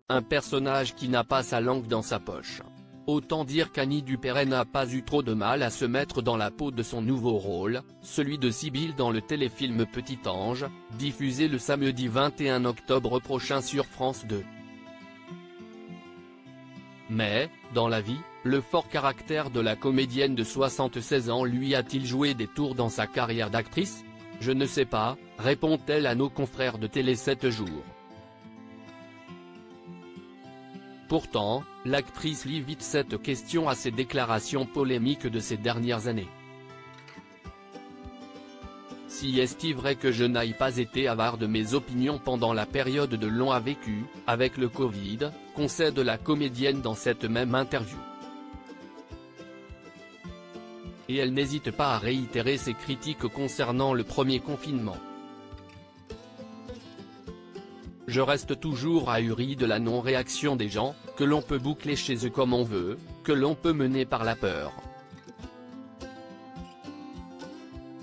un personnage qui n'a pas sa langue dans sa poche. Autant dire qu'Annie Dupéret n'a pas eu trop de mal à se mettre dans la peau de son nouveau rôle, celui de Sibylle dans le téléfilm Petit Ange, diffusé le samedi 21 octobre prochain sur France 2. Mais, dans la vie, le fort caractère de la comédienne de 76 ans lui a-t-il joué des tours dans sa carrière d'actrice ? Je ne sais pas, répond-elle à nos confrères de Télé 7 jours. Pourtant, l'actrice lie vite cette question à ses déclarations polémiques de ces dernières années. Si est-il vrai que je n'aille pas été avare de mes opinions pendant la période de l'on a vécu, avec le Covid, concède la comédienne dans cette même interview. Et elle n'hésite pas à réitérer ses critiques concernant le premier confinement. Je reste toujours ahuri de la non-réaction des gens, que l'on peut boucler chez eux comme on veut, que l'on peut mener par la peur.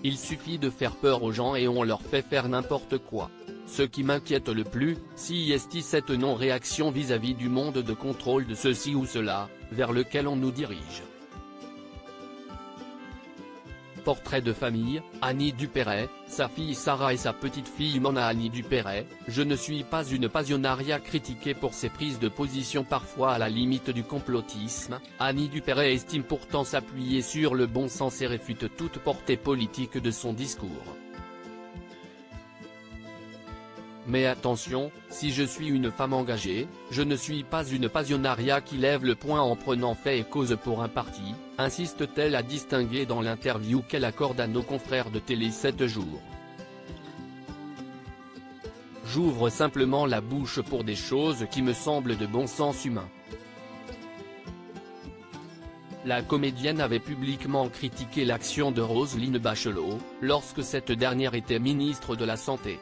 Il suffit de faire peur aux gens et on leur fait faire n'importe quoi. Ce qui m'inquiète le plus, c'est cette non-réaction vis-à-vis du monde de contrôle de ceci ou cela, vers lequel on nous dirige. Portrait de famille, Annie Dupéret, sa fille Sarah et sa petite-fille Mona. Annie Dupéret, je ne suis pas une pasionaria critiquée pour ses prises de position parfois à la limite du complotisme. Annie Dupéret estime pourtant s'appuyer sur le bon sens et réfute toute portée politique de son discours. Mais attention, si je suis une femme engagée, je ne suis pas une pasionaria qui lève le poing en prenant fait et cause pour un parti, insiste-t-elle à distinguer dans l'interview qu'elle accorde à nos confrères de Télé 7 jours. J'ouvre simplement la bouche pour des choses qui me semblent de bon sens humain. La comédienne avait publiquement critiqué l'action de Roselyne Bachelot, lorsque cette dernière était ministre de la Santé.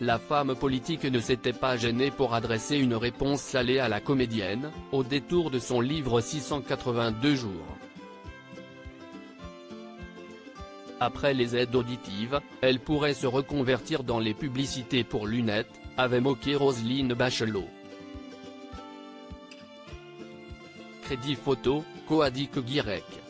La femme politique ne s'était pas gênée pour adresser une réponse salée à la comédienne, au détour de son livre 682 jours. Après les aides auditives, elle pourrait se reconvertir dans les publicités pour lunettes, avait moqué Roselyne Bachelot. Crédit photo, Coadic Guirec.